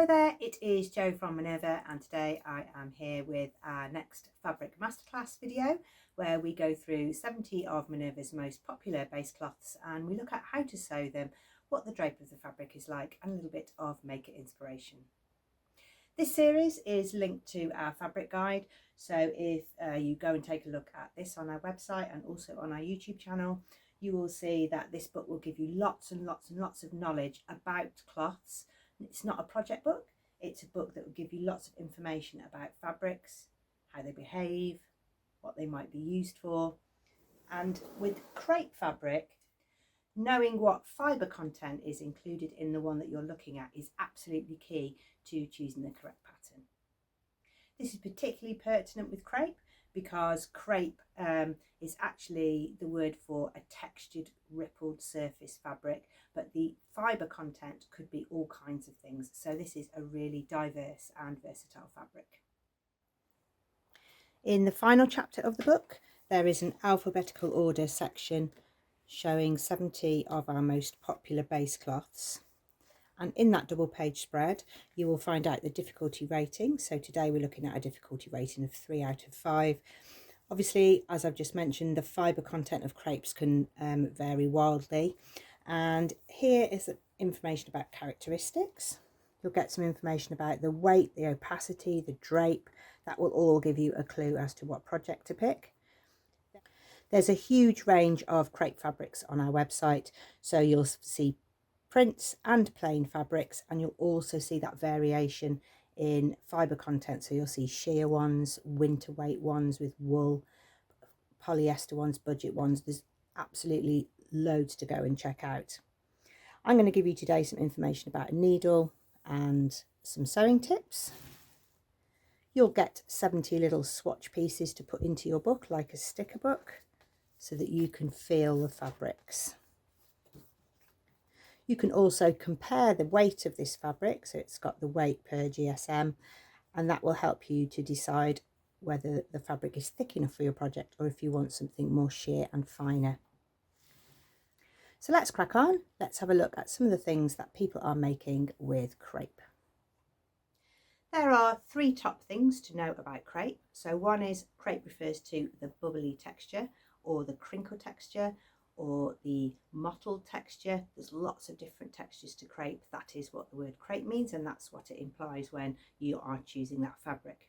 there, it is Jo from Minerva, and today I am here with our next Fabric Masterclass video where we go through 70 of Minerva's most popular base cloths and we look at how to sew them, what the drape of the fabric is like, and a little bit of maker inspiration. This series is linked to our fabric guide, so if you go and take a look at this on our website and also on our YouTube channel, you will see that this book will give you lots and lots and lots of knowledge about cloths. It's not a project book, it's a book that will give you lots of information about fabrics, how they behave, what they might be used for. And with crepe fabric, knowing what fibre content is included in the one that you're looking at is absolutely key to choosing the correct pattern. This is particularly pertinent with crepe because crepe is actually the word for a textured rippled surface fabric, but the fibre content could be all kinds of things. So this is a really diverse and versatile fabric. In the final chapter of the book, there is an alphabetical order section showing 70 of our most popular base cloths. And in that double page spread, you will find out the difficulty rating. So today we're looking at a difficulty rating of 3 out of 5. Obviously, as I've just mentioned, the fibre content of crepes can vary wildly. And here is information about characteristics. You'll get some information about the weight, the opacity, the drape. That will all give you a clue as to what project to pick. There's a huge range of crepe fabrics on our website, so you'll see prints and plain fabrics, and you'll also see that variation in fibre content. So you'll see sheer ones, winter weight ones with wool, polyester ones, budget ones. There's absolutely loads to go and check out. I'm going to give you today some information about a needle and some sewing tips. You'll get 70 little swatch pieces to put into your book like a sticker book so that you can feel the fabrics. You can also compare the weight of this fabric, so it's got the weight per GSM, and that will help you to decide whether the fabric is thick enough for your project or if you want something more sheer and finer. So let's crack on. Let's have a look at some of the things that people are making with crepe. There are 3 top things to know about crepe. So one is crepe refers to the bubbly texture or the crinkle texture or the mottled texture. There's lots of different textures to crepe. That is what the word crepe means, and that's what it implies when you are choosing that fabric.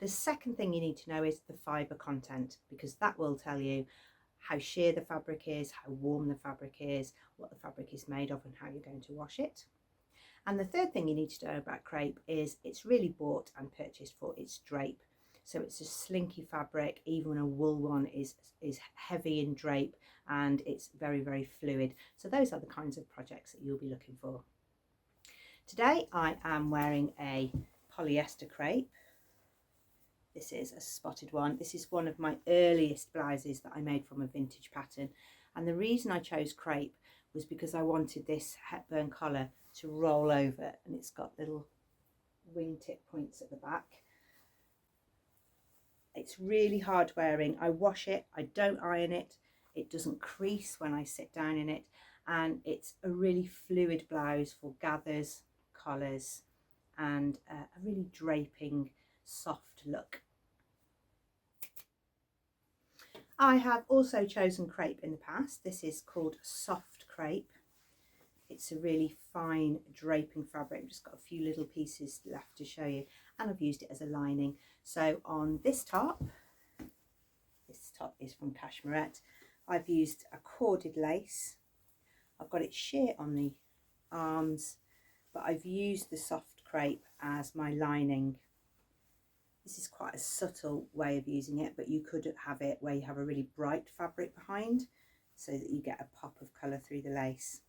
The second thing you need to know is the fibre content, because that will tell you how sheer the fabric is, how warm the fabric is, what the fabric is made of and how you're going to wash it. And the third thing you need to know about crepe is it's really bought and purchased for its drape. So it's a slinky fabric. Even a wool one is heavy in drape and it's very, very fluid. So those are the kinds of projects that you'll be looking for. Today I am wearing a polyester crepe. This is a spotted one. This is one of my earliest blouses that I made from a vintage pattern. And the reason I chose crepe was because I wanted this Hepburn collar to roll over, and it's got little wingtip points at the back. It's really hard wearing. I wash it, I don't iron it, it doesn't crease when I sit down in it, and it's a really fluid blouse for gathers, collars, and a really draping, soft look. I have also chosen crepe in the past. This is called soft crepe. It's a really fine draping fabric. I've just got a few little pieces left to show you, and I've used it as a lining. So on this top is from Cashmerette. I've used a corded lace. I've got it sheer on the arms, but I've used the soft crepe as my lining. This is quite a subtle way of using it, but you could have it where you have a really bright fabric behind so that you get a pop of colour through the lace.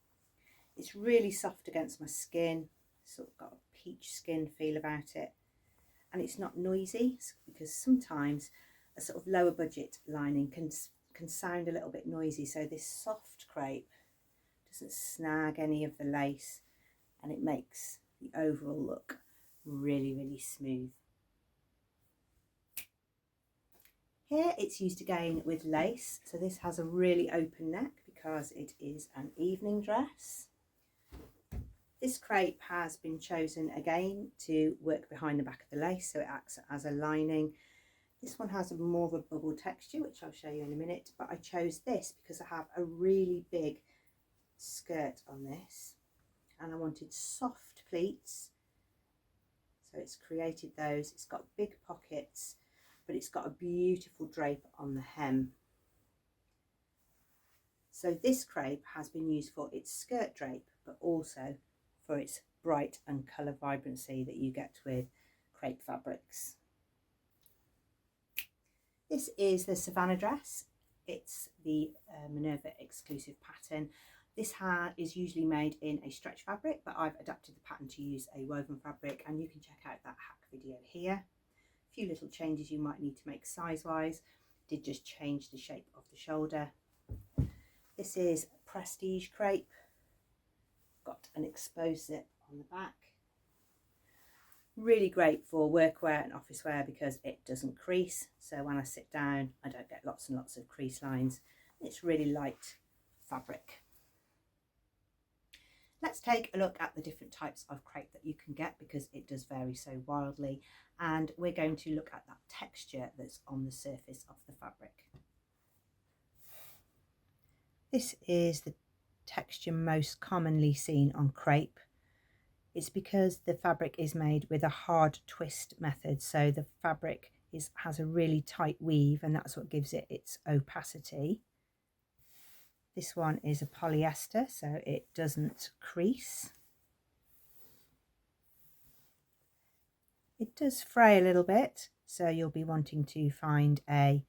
It's really soft against my skin, sort of got a peach skin feel about it, and it's not noisy, because sometimes a sort of lower budget lining can sound a little bit noisy. So this soft crepe doesn't snag any of the lace, and it makes the overall look really, really smooth. Here it's used again with lace, so this has a really open neck because it is an evening dress. This crepe has been chosen again to work behind the back of the lace, so it acts as a lining. This one has more of a bubble texture, which I'll show you in a minute, but I chose this because I have a really big skirt on this and I wanted soft pleats, so it's created those. It's got big pockets, but it's got a beautiful drape on the hem. So this crepe has been used for its skirt drape, but also for its bright and colour vibrancy that you get with crepe fabrics. This is the Savannah dress. It's the Minerva exclusive pattern. This is usually made in a stretch fabric, but I've adapted the pattern to use a woven fabric, and you can check out that hack video here. A few little changes you might need to make size wise. Did just change the shape of the shoulder. This is prestige crepe. Got an exposed zip on the back. Really great for workwear and office wear because it doesn't crease, so when I sit down I don't get lots and lots of crease lines. It's really light fabric. Let's take a look at the different types of crepe that you can get, because it does vary so wildly, and we're going to look at that texture that's on the surface of the fabric. This is the texture most commonly seen on crepe. It's because the fabric is made with a hard twist method, so the fabric has a really tight weave, and that's what gives it its opacity. This one is a polyester, so it doesn't crease. It does fray a little bit, so you'll be wanting to find a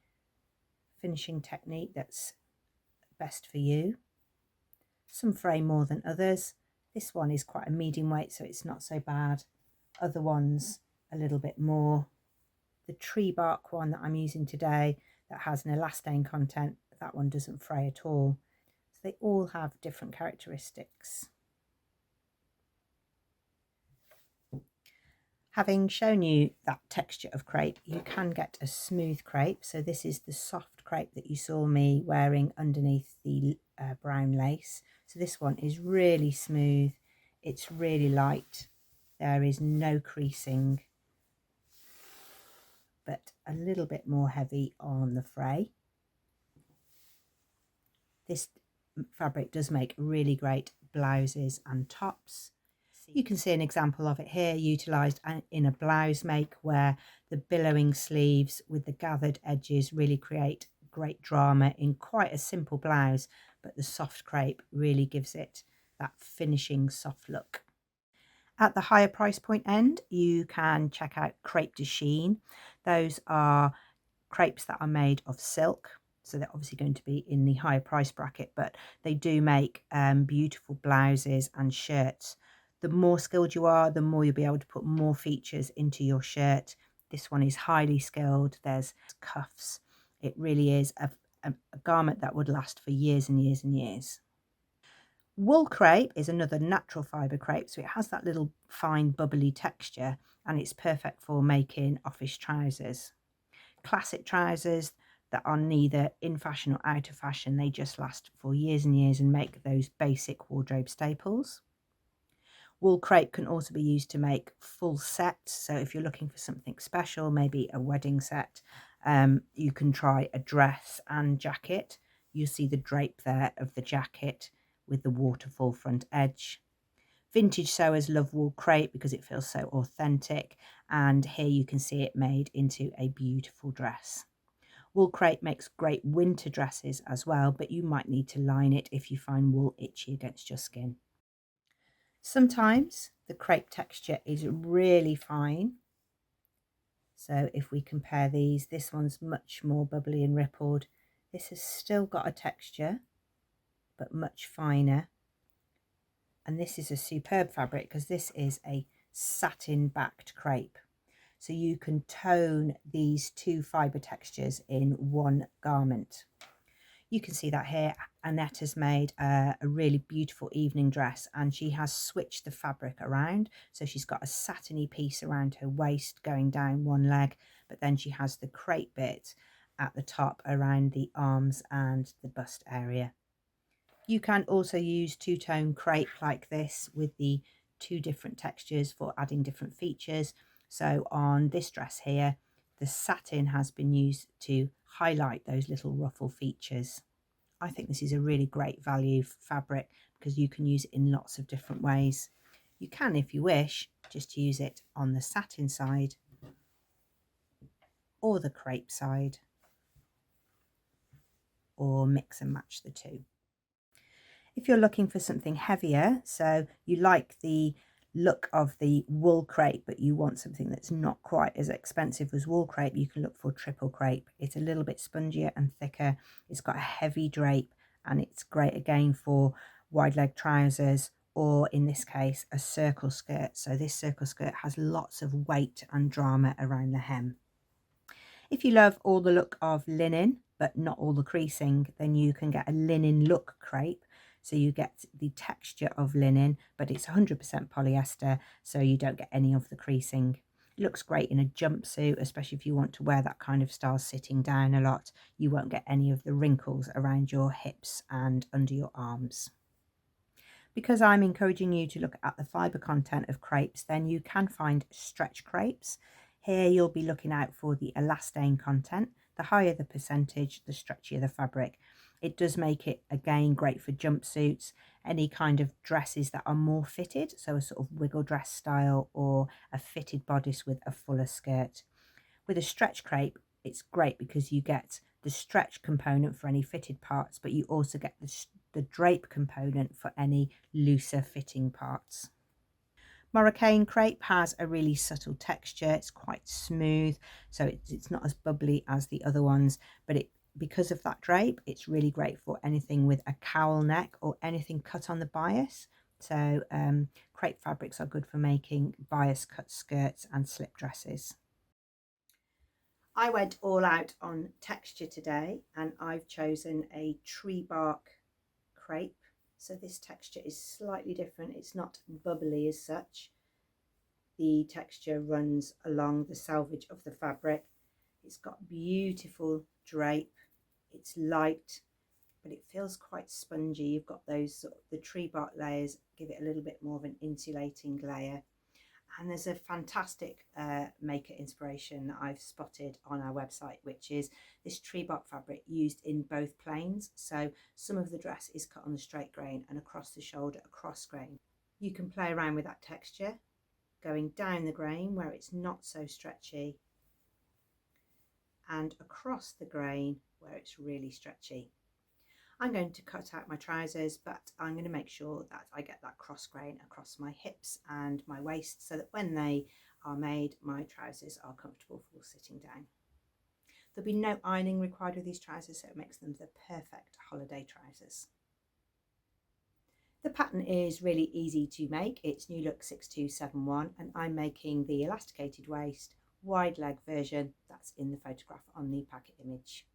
finishing technique that's best for you. Some fray more than others. This one is quite a medium weight, so it's not so bad. Other ones a little bit more. The tree bark one that I'm using today that has an elastane content, that one doesn't fray at all. So they all have different characteristics. Having shown you that texture of crepe, you can get a smooth crepe. So this is the soft crepe that you saw me wearing underneath the brown lace. So this one is really smooth. It's really light. There is no creasing, but a little bit more heavy on the fray. This fabric does make really great blouses and tops. You can see an example of it here utilised in a blouse make, where the billowing sleeves with the gathered edges really create great drama in quite a simple blouse, but the soft crepe really gives it that finishing soft look. At the higher price point end, you can check out Crepe de Chine. Those are crepes that are made of silk, so they're obviously going to be in the higher price bracket, but they do make beautiful blouses and shirts. The more skilled you are, the more you'll be able to put more features into your shirt. This one is highly skilled. There's cuffs. It really is a garment that would last for years and years and years. Wool crepe is another natural fibre crepe, so it has that little fine bubbly texture, and it's perfect for making office trousers. Classic trousers that are neither in fashion or out of fashion, they just last for years and years and make those basic wardrobe staples. Wool crepe can also be used to make full sets, so if you're looking for something special, maybe a wedding set, you can try a dress and jacket. You see the drape there of the jacket with the waterfall front edge. Vintage sewers love wool crepe because it feels so authentic, and here you can see it made into a beautiful dress. Wool crepe makes great winter dresses as well, but you might need to line it if you find wool itchy against your skin. Sometimes the crepe texture is really fine. So if we compare these, this one's much more bubbly and rippled. This has still got a texture, but much finer. And this is a superb fabric because this is a satin backed crepe. So you can tone these two fibre textures in one garment. You can see that here. Annette has made a really beautiful evening dress, and she has switched the fabric around. So she's got a satiny piece around her waist going down one leg, but then she has the crepe bit at the top around the arms and the bust area. You can also use two-tone crepe like this with the 2 different textures for adding different features. So on this dress here, the satin has been used to highlight those little ruffle features. I think this is a really great value fabric because you can use it in lots of different ways. You can, if you wish, just use it on the satin side or the crepe side, or mix and match the two. If you're looking for something heavier, so you like the look of the wool crepe but you want something that's not quite as expensive as wool crepe, you can look for triple crepe. It's a little bit spongier and thicker, it's got a heavy drape, and it's great again for wide leg trousers, or in this case a circle skirt. So this circle skirt has lots of weight and drama around the hem. If you love all the look of linen but not all the creasing, then you can get a linen look crepe. So you get the texture of linen, but it's 100% polyester, so you don't get any of the creasing. It looks great in a jumpsuit, especially if you want to wear that kind of style sitting down a lot. You won't get any of the wrinkles around your hips and under your arms. Because I'm encouraging you to look at the fibre content of crepes, then you can find stretch crepes. Here you'll be looking out for the elastane content. The higher the percentage, the stretchier the fabric. It does make it, again, great for jumpsuits, any kind of dresses that are more fitted, so a sort of wiggle dress style, or a fitted bodice with a fuller skirt. With a stretch crepe, it's great because you get the stretch component for any fitted parts, but you also get the drape component for any looser fitting parts. Moroccan crepe has a really subtle texture. It's quite smooth, so it's not as bubbly as the other ones, but because of that drape, it's really great for anything with a cowl neck or anything cut on the bias. So crepe fabrics are good for making bias cut skirts and slip dresses. I went all out on texture today, and I've chosen a tree bark crepe. So this texture is slightly different. It's not bubbly as such. The texture runs along the selvage of the fabric. It's got beautiful drape. It's light, but it feels quite spongy. You've got those the tree bark layers give it a little bit more of an insulating layer. And there's a fantastic maker inspiration that I've spotted on our website, which is this tree bark fabric used in both planes. So some of the dress is cut on the straight grain, and across the shoulder a cross grain. You can play around with that texture, going down the grain where it's not so stretchy, and across the grain where it's really stretchy. I'm going to cut out my trousers, but I'm going to make sure that I get that cross grain across my hips and my waist, so that when they are made, my trousers are comfortable for sitting down. There'll be no ironing required with these trousers, so it makes them the perfect holiday trousers. The pattern is really easy to make. It's New Look 6271, and I'm making the elasticated waist wide leg version that's in the photograph on the packet image.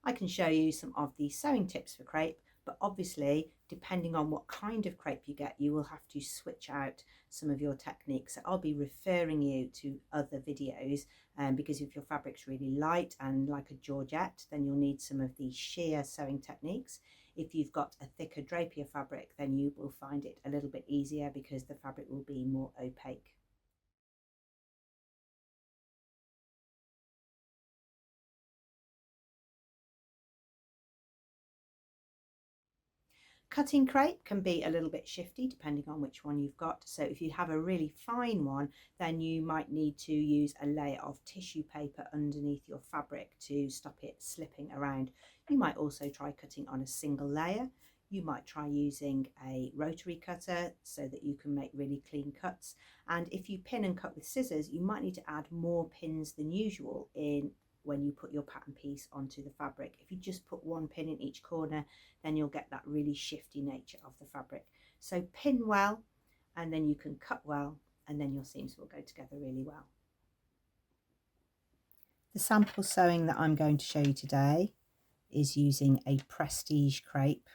I can show you some of the sewing tips for crepe, but obviously depending on what kind of crepe you get, you will have to switch out some of your techniques. So I'll be referring you to other videos, because if your fabric's really light and like a georgette, then you'll need some of the sheer sewing techniques. If you've got a thicker drapier fabric, then you will find it a little bit easier because the fabric will be more opaque. Cutting crepe can be a little bit shifty depending on which one you've got. So if you have a really fine one, then you might need to use a layer of tissue paper underneath your fabric to stop it slipping around. You might also try cutting on a single layer. You might try using a rotary cutter so that you can make really clean cuts. And if you pin and cut with scissors, you might need to add more pins than usual in when you put your pattern piece onto the fabric. If you just put one pin in each corner, then you'll get that really shifty nature of the fabric. So pin well, and then you can cut well, and then your seams will go together really well. The sample sewing that I'm going to show you today is using a prestige crepe.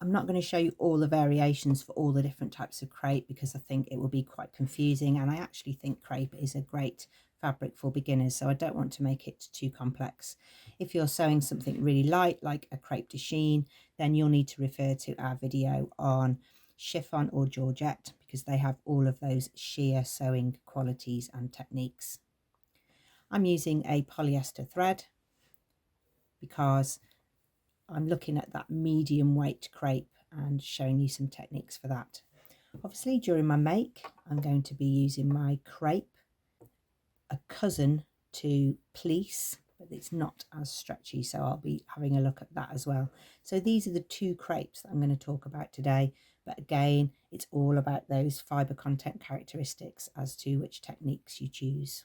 I'm not going to show you all the variations for all the different types of crepe because I think it will be quite confusing, and I actually think crepe is a great fabric for beginners, so I don't want to make it too complex. If you're sewing something really light like a crepe de chine, then you'll need to refer to our video on chiffon or georgette, because they have all of those sheer sewing qualities and techniques. I'm using a polyester thread because I'm looking at that medium weight crepe and showing you some techniques for that. Obviously during my make I'm going to be using my crepe, a cousin to Pleece, but it's not as stretchy, so I'll be having a look at that as well. So these are the two crepes that I'm going to talk about today, but again it's all about those fibre content characteristics as to which techniques you choose.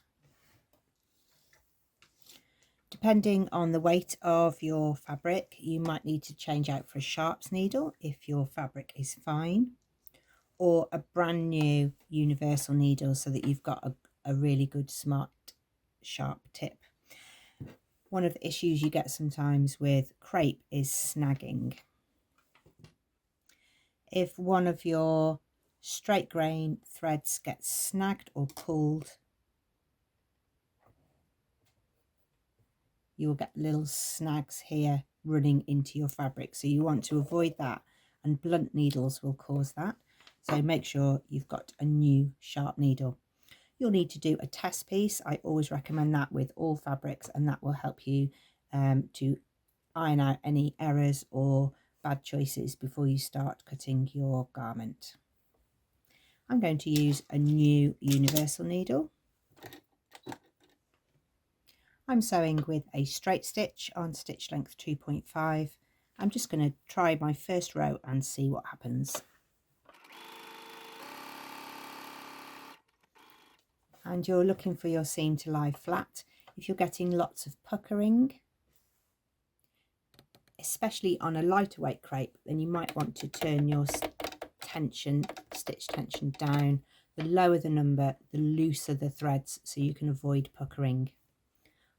Depending on the weight of your fabric, you might need to change out for a sharps needle if your fabric is fine, or a brand new universal needle so that you've got a really good smart sharp tip. One of the issues you get sometimes with crepe is snagging. If one of your straight grain threads gets snagged or pulled, you will get little snags here running into your fabric, so you want to avoid that, and blunt needles will cause that. So make sure you've got a new sharp needle. You'll need to do a test piece. I always recommend that with all fabrics, and that will help you to iron out any errors or bad choices before you start cutting your garment. I'm going to use a new universal needle. I'm sewing with a straight stitch on stitch length 2.5. I'm just going to try my first row and see what happens. And you're looking for your seam to lie flat. If you're getting lots of puckering, especially on a lighter weight crepe, then you might want to turn your stitch tension down. The lower the number, the looser the threads, so you can avoid puckering.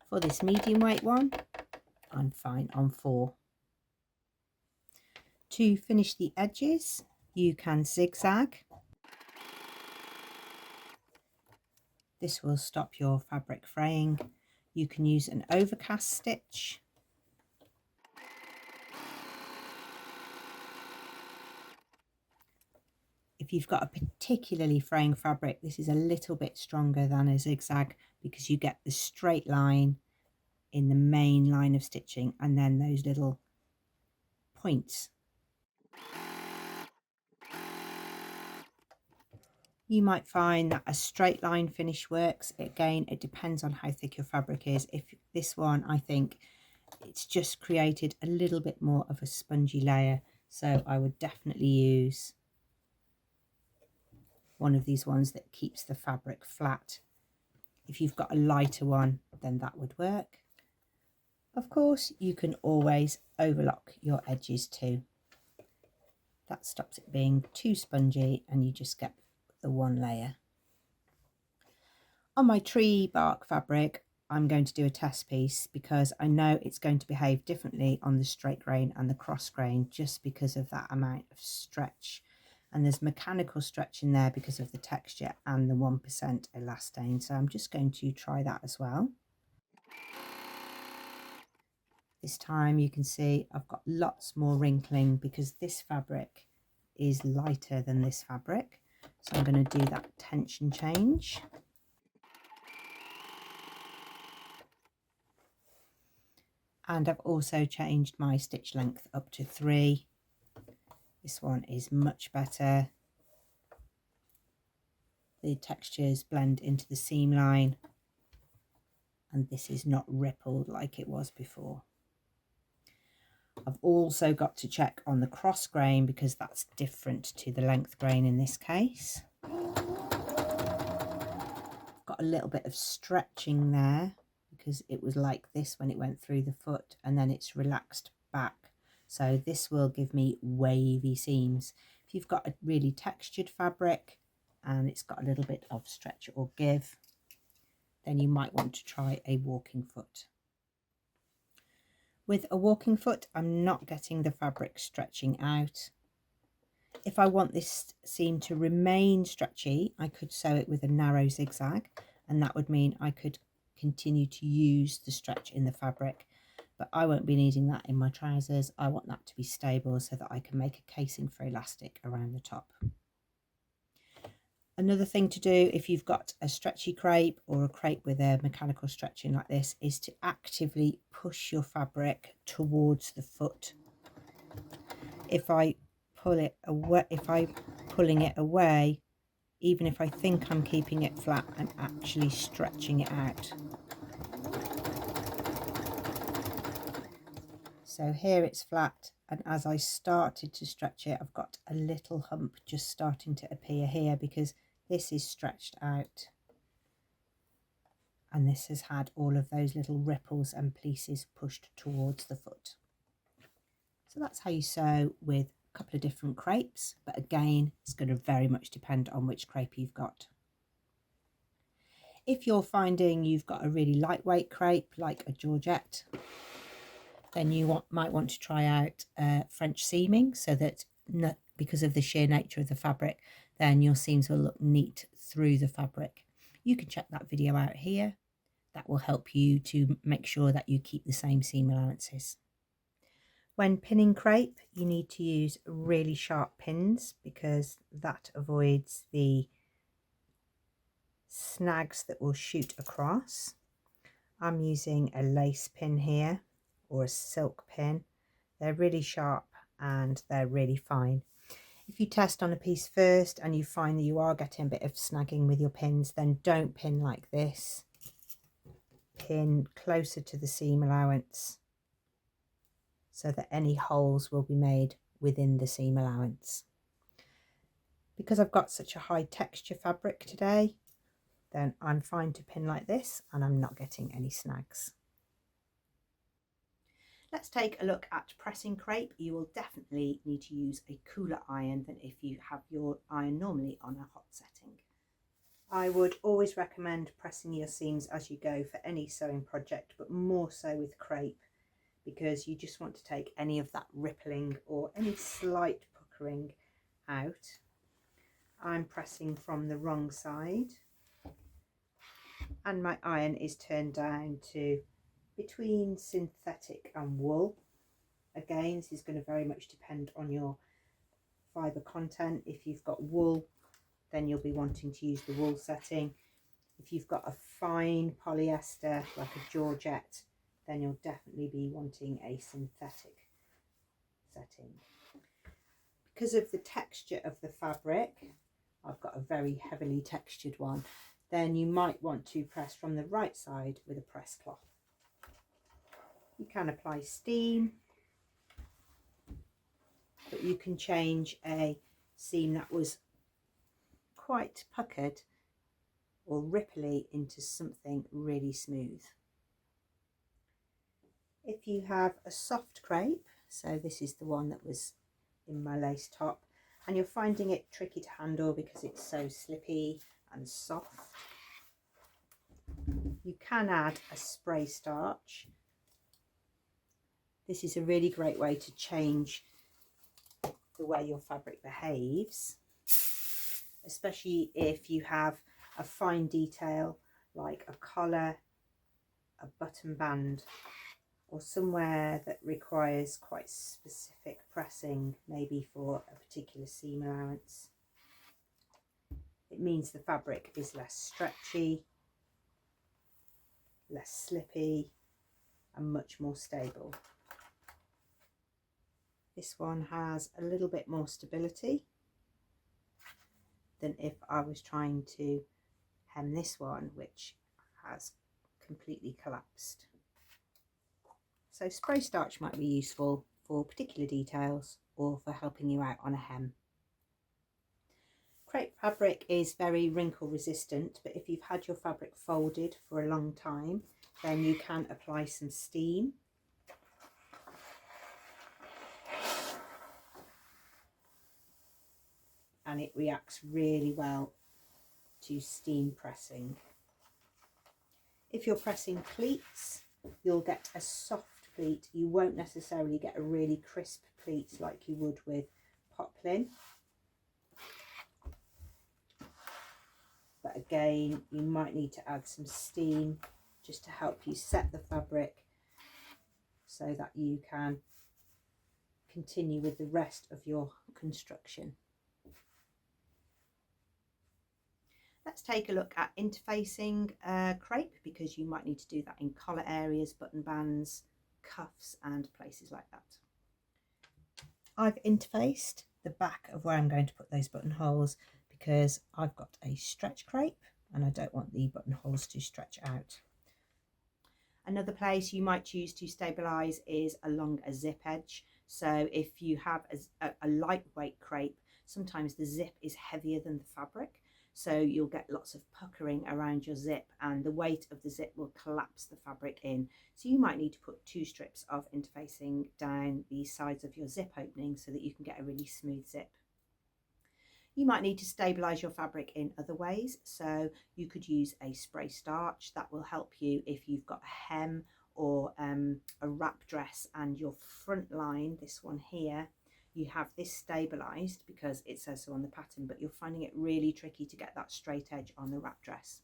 For this medium weight one, I'm fine on 4. To finish the edges, you can zigzag. This will stop your fabric fraying. You can use an overcast stitch. If you've got a particularly fraying fabric, this is a little bit stronger than a zigzag because you get the straight line in the main line of stitching and then those little points. You might find that a straight line finish works. Again, it depends on how thick your fabric is. If this one, I think it's just created a little bit more of a spongy layer, so I would definitely use one of these ones that keeps the fabric flat. If you've got a lighter one, then that would work. Of course, you can always overlock your edges too. That stops it being too spongy and you just get the one layer. On my tree bark fabric, I'm going to do a test piece because I know it's going to behave differently on the straight grain and the cross grain just because of that amount of stretch. And there's mechanical stretch in there because of the texture and the 1% elastane. So I'm just going to try that as well. This time you can see I've got lots more wrinkling because this fabric is lighter than this fabric. So I'm going to do that tension change. And I've also changed my stitch length up to 3. This one is much better. The textures blend into the seam line and this is not rippled like it was before. I've also got to check on the cross grain because that's different to the length grain in this case. Got a little bit of stretching there because it was like this when it went through the foot and then it's relaxed back. So this will give me wavy seams. If you've got a really textured fabric and it's got a little bit of stretch or give, then you might want to try a walking foot. With a walking foot, I'm not getting the fabric stretching out. If I want this seam to remain stretchy, I could sew it with a narrow zigzag, and that would mean I could continue to use the stretch in the fabric. but I won't be needing that in my trousers. I want that to be stable so that I can make a casing for elastic around the top. Another thing to do if you've got a stretchy crepe or a crepe with a mechanical stretching like this is to actively push your fabric towards the foot. If I pull it away, if I'm pulling it away, even if I think I'm keeping it flat, I'm actually stretching it out. So here it's flat, and as I started to stretch it, I've got a little hump just starting to appear here because this is stretched out. And this has had all of those little ripples and pieces pushed towards the foot. So that's how you sew with a couple of different crepes, but again, it's going to very much depend on which crepe you've got. If you're finding you've got a really lightweight crepe, like a Georgette, then you might want to try out French seaming, so that because of the sheer nature of the fabric, then your seams will look neat through the fabric. You can check that video out here. That will help you to make sure that you keep the same seam allowances. When pinning crepe, you need to use really sharp pins because that avoids the snags that will shoot across. I'm using a lace pin here, or a silk pin. They're really sharp and they're really fine. If you test on a piece first and you find that you are getting a bit of snagging with your pins, then don't pin like this. Pin closer to the seam allowance so that any holes will be made within the seam allowance. Because I've got such a high texture fabric today, then I'm fine to pin like this and I'm not getting any snags. Let's take a look at pressing crepe. You will definitely need to use a cooler iron than if you have your iron normally on a hot setting. I would always recommend pressing your seams as you go for any sewing project, but more so with crepe, because you just want to take any of that rippling or any slight puckering out. I'm pressing from the wrong side and my iron is turned down to between synthetic and wool. Again, this is going to very much depend on your fibre content. If you've got wool, then you'll be wanting to use the wool setting. If you've got a fine polyester like a Georgette, then you'll definitely be wanting a synthetic setting. Because of the texture of the fabric, I've got a very heavily textured one, then you might want to press from the right side with a press cloth. You can apply steam, but you can change a seam that was quite puckered or ripply into something really smooth. If you have a soft crepe, so this is the one that was in my lace top, and you're finding it tricky to handle because it's so slippy and soft, you can add a spray starch. This is a really great way to change the way your fabric behaves, especially if you have a fine detail like a collar, a button band, or somewhere that requires quite specific pressing, maybe for a particular seam allowance. It means the fabric is less stretchy, less slippy, and much more stable. This one has a little bit more stability than if I was trying to hem this one, which has completely collapsed. So spray starch might be useful for particular details or for helping you out on a hem. Crepe fabric is very wrinkle resistant, but if you've had your fabric folded for a long time, then you can apply some steam. And it reacts really well to steam pressing. If you're pressing pleats, you'll get a soft pleat. You won't necessarily get a really crisp pleat like you would with poplin. But again, you might need to add some steam just to help you set the fabric so that you can continue with the rest of your construction. Let's take a look at interfacing crepe, because you might need to do that in collar areas, button bands, cuffs and places like that. I've interfaced the back of where I'm going to put those buttonholes because I've got a stretch crepe and I don't want the buttonholes to stretch out. Another place you might choose to stabilise is along a zip edge. So if you have a lightweight crepe, sometimes the zip is heavier than the fabric, so you'll get lots of puckering around your zip and the weight of the zip will collapse the fabric in. So you might need to put 2 strips of interfacing down the sides of your zip opening so that you can get a really smooth zip. You might need to stabilise your fabric in other ways, so you could use a spray starch. That will help you if you've got a hem or a wrap dress and your front line, this one here, you have this stabilised because it says so on the pattern, but you're finding it really tricky to get that straight edge on the wrap dress.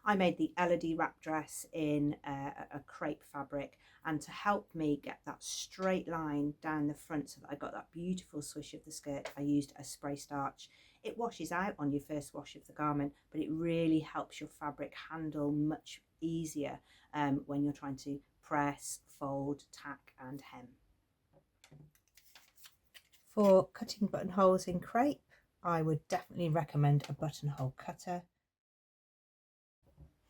I made the Elodie wrap dress in a crepe fabric, and to help me get that straight line down the front so that I got that beautiful swish of the skirt, I used a spray starch. It washes out on your first wash of the garment, but it really helps your fabric handle much easier when you're trying to press, fold, tack and hem. For cutting buttonholes in crepe, I would definitely recommend a buttonhole cutter.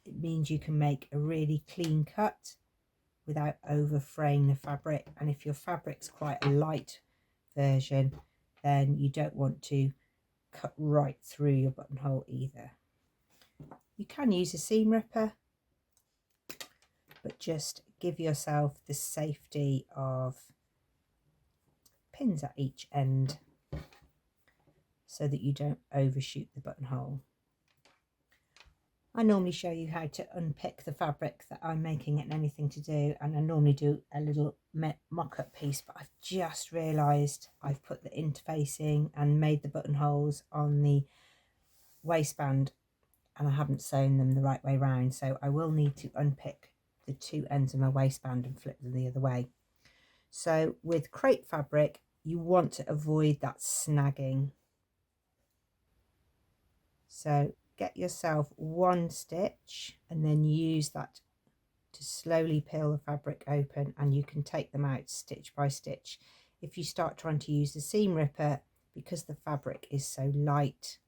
It means you can make a really clean cut without over fraying the fabric, and if your fabric's quite a light version, then you don't want to cut right through your buttonhole either. You can use a seam ripper, but just give yourself the safety of pins at each end so that you don't overshoot the buttonhole. I normally show you how to unpick the fabric that I'm making it anything to do, and I normally do a little mock-up piece, but I've just realised I've put the interfacing and made the buttonholes on the waistband and I haven't sewn them the right way round, so I will need to unpick the 2 ends of my waistband and flip them the other way. So with crepe fabric, you want to avoid that snagging. So get yourself 1 stitch and then use that to slowly peel the fabric open, and you can take them out stitch by stitch. If you start trying to use the seam ripper, because the fabric is so light,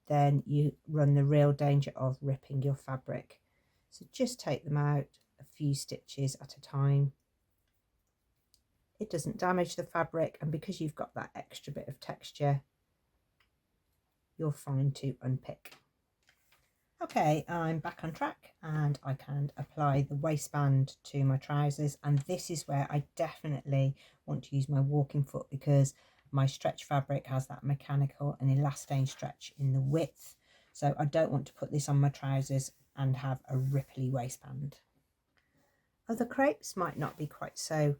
then you run the real danger of ripping your fabric. So just take them out a few stitches at a time. It doesn't damage the fabric, and because you've got that extra bit of texture, you're fine to unpick. Okay, I'm back on track and I can apply the waistband to my trousers, and this is where I definitely want to use my walking foot because my stretch fabric has that mechanical and elastane stretch in the width, so I don't want to put this on my trousers and have a ripply waistband. Other crepes might not be quite so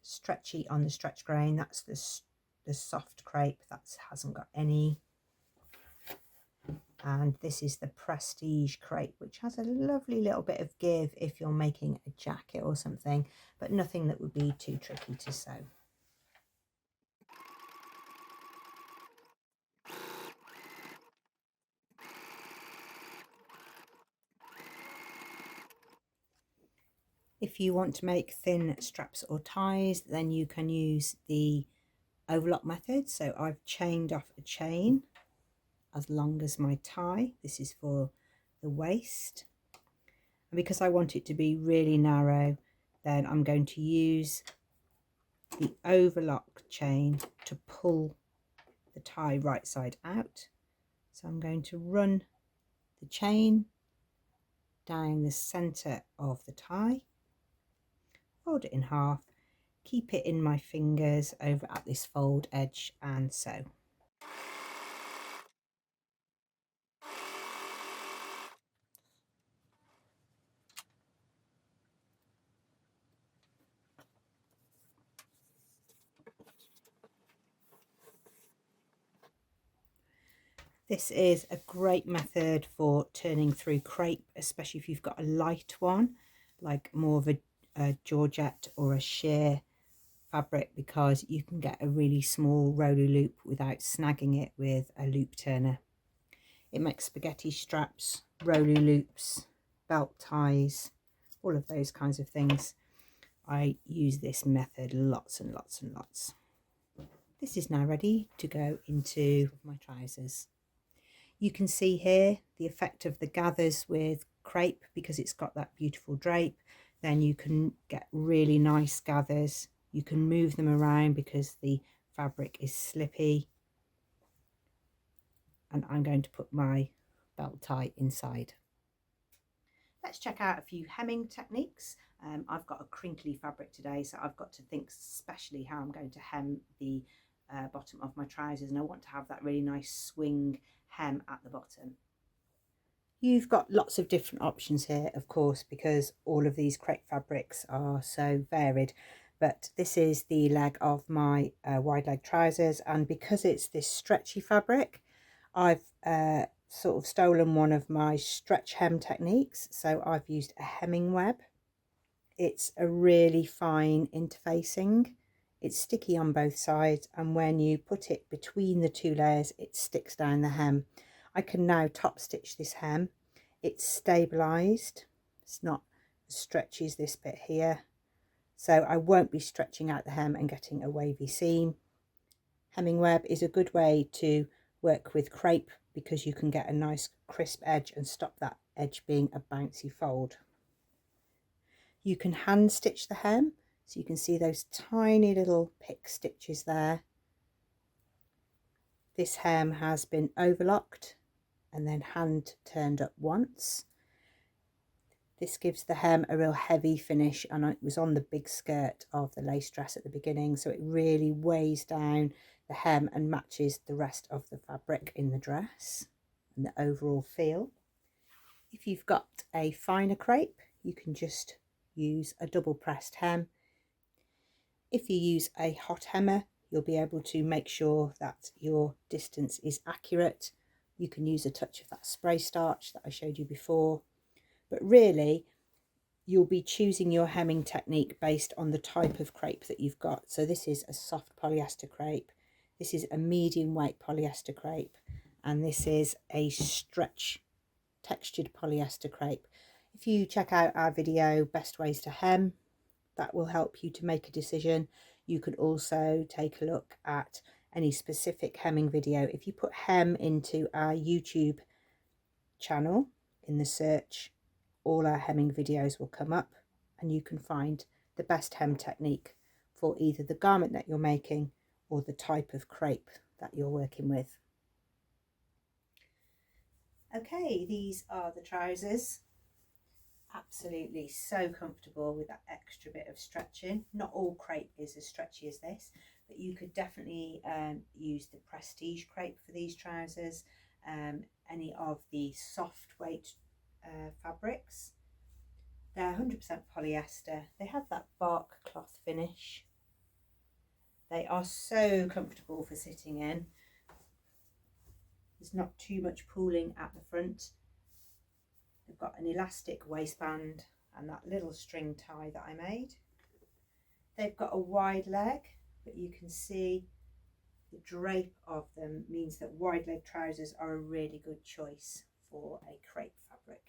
stretchy on the stretch grain. That's the soft crepe that hasn't got any. And this is the Prestige crepe, which has a lovely little bit of give if you're making a jacket or something, but nothing that would be too tricky to sew. If you want to make thin straps or ties, then you can use the overlock method. So I've chained off a chain as long as my tie. This is for the waist. And because I want it to be really narrow, then I'm going to use the overlock chain to pull the tie right side out. So I'm going to run the chain down the center of the tie, fold it in half, keep it in my fingers over at this fold edge and sew. This is a great method for turning through crepe, especially if you've got a light one. like more of a georgette or a sheer fabric, because you can get a really small roly loop without snagging it with a loop turner. It makes spaghetti straps, roly loops, belt ties, all of those kinds of things. I use this method lots and lots and lots. This is now ready to go into my trousers. You can see here the effect of the gathers with crepe because it's got that beautiful drape. Then you can get really nice gathers. You can move them around because the fabric is slippy. And I'm going to put my belt tie inside. Let's check out a few hemming techniques. I've got a crinkly fabric today, so I've got to think especially how I'm going to hem the bottom of my trousers, and I want to have that really nice swing hem at the bottom. You've got lots of different options here, of course, because all of these crepe fabrics are so varied. But this is the leg of my wide leg trousers, and because it's this stretchy fabric, I've sort of stolen one of my stretch hem techniques. So I've used a hemming web. It's a really fine interfacing. It's sticky on both sides, and when you put it between the two layers, it sticks down the hem. I can now top stitch this hem. It's stabilized. It's not as stretchy as this bit here, so I won't be stretching out the hem and getting a wavy seam. Hemming web is a good way to work with crepe because you can get a nice crisp edge and stop that edge being a bouncy fold. You can hand stitch the hem, so you can see those tiny little pick stitches there. This hem has been overlocked and then hand turned up once. This gives the hem a real heavy finish, and it was on the big skirt of the lace dress at the beginning, so it really weighs down the hem and matches the rest of the fabric in the dress and the overall feel. If you've got a finer crepe, you can just use a double pressed hem. If you use a hot hemmer, you'll be able to make sure that your distance is accurate. You can use a touch of that spray starch that I showed you before, but really you'll be choosing your hemming technique based on the type of crepe that you've got. So this is a soft polyester crepe, this is a medium weight polyester crepe, and this is a stretch textured polyester crepe. If you check out our video, Best Ways to Hem, that will help you to make a decision. You could also take a look at any specific hemming video. If you put hem into our YouTube channel in the search, all our hemming videos will come up, and you can find the best hem technique for either the garment that you're making or the type of crepe that you're working with. Okay, these are the trousers. Absolutely so comfortable with that extra bit of stretching. Not all crepe is as stretchy as this, but you could definitely use the Prestige crepe for these trousers, any of the soft weight fabrics. They're 100% polyester. They have that bark cloth finish. They are so comfortable for sitting in. There's not too much pooling at the front. They've got an elastic waistband and that little string tie that I made. They've got a wide leg, but you can see the drape of them means that wide leg trousers are a really good choice for a crepe fabric.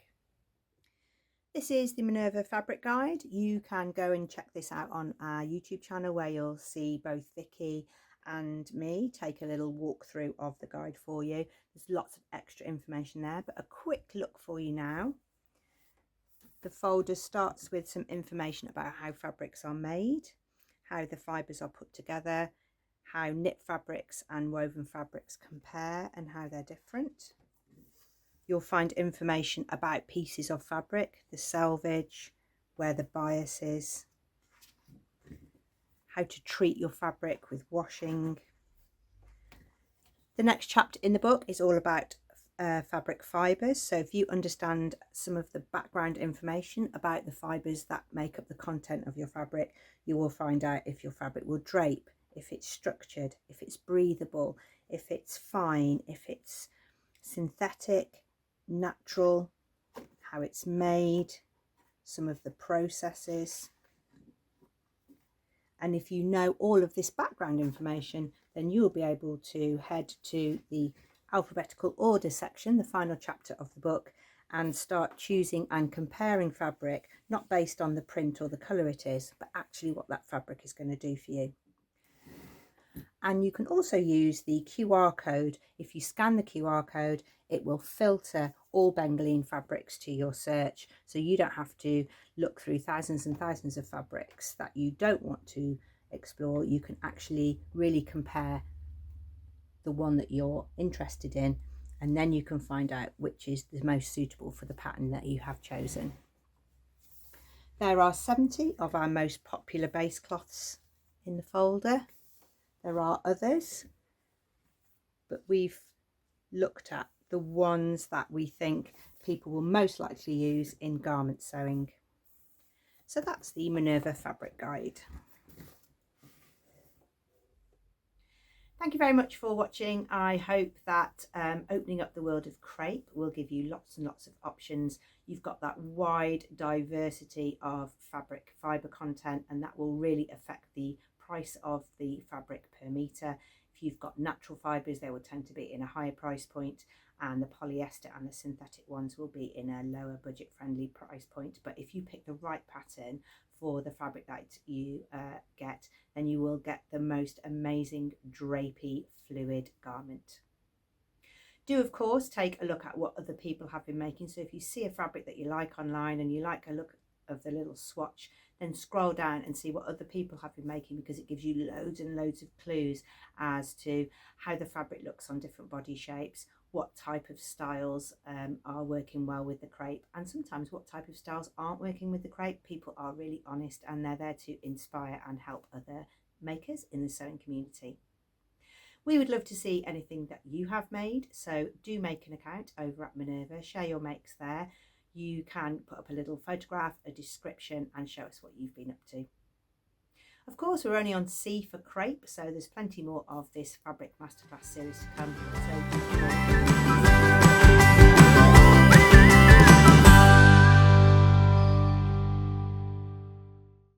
This is the Minerva fabric guide. You can go and check this out on our YouTube channel, where you'll see both Vicky and me take a little walkthrough of the guide for you. There's lots of extra information there, but a quick look for you now. The folder starts with some information about how fabrics are made, how the fibres are put together, how knit fabrics and woven fabrics compare and how they're different. You'll find information about pieces of fabric, the selvage, where the bias is, how to treat your fabric with washing. The next chapter in the book is all about fabric fibres. So if you understand some of the background information about the fibres that make up the content of your fabric, you will find out if your fabric will drape, if it's structured, if it's breathable, if it's fine, if it's synthetic, natural, how it's made. some of the processes. And if you know all of this background information, then you'll be able to head to the alphabetical order section, the final chapter of the book, and start choosing and comparing fabric, not based on the print or the colour it is, but actually what that fabric is going to do for you. And you can also use the QR code. If you scan the QR code, it will filter all Bengaline fabrics to your search, so you don't have to look through thousands and thousands of fabrics that you don't want to explore. You can actually really compare the one that you're interested in, and then you can find out which is the most suitable for the pattern that you have chosen. There are 70 of our most popular base cloths in the folder. There are others, but we've looked at the ones that we think people will most likely use in garment sewing. So that's the Minerva fabric guide. Thank you very much for watching. I hope that opening up the world of crepe will give you lots and lots of options. You've got that wide diversity of fabric fibre content, and that will really affect the price of the fabric per metre. If you've got natural fibres, they will tend to be in a higher price point, and the polyester and the synthetic ones will be in a lower budget friendly price point. But if you pick the right pattern for the fabric that you get, then you will get the most amazing drapey fluid garment. Do of course take a look at what other people have been making. So if you see a fabric that you like online and you like a look of the little swatch, then scroll down and see what other people have been making, because it gives you loads and loads of clues as to how the fabric looks on different body shapes, what type of styles are working well with the crepe, and sometimes what type of styles aren't working with the crepe. People are really honest, and they're there to inspire and help other makers in the sewing community. We would love to see anything that you have made, so do make an account over at Minerva, share your makes there. You can put up a little photograph, a description, and show us what you've been up to. Of course, we're only on C for crepe, so there's plenty more of this Fabric Masterclass series to come. So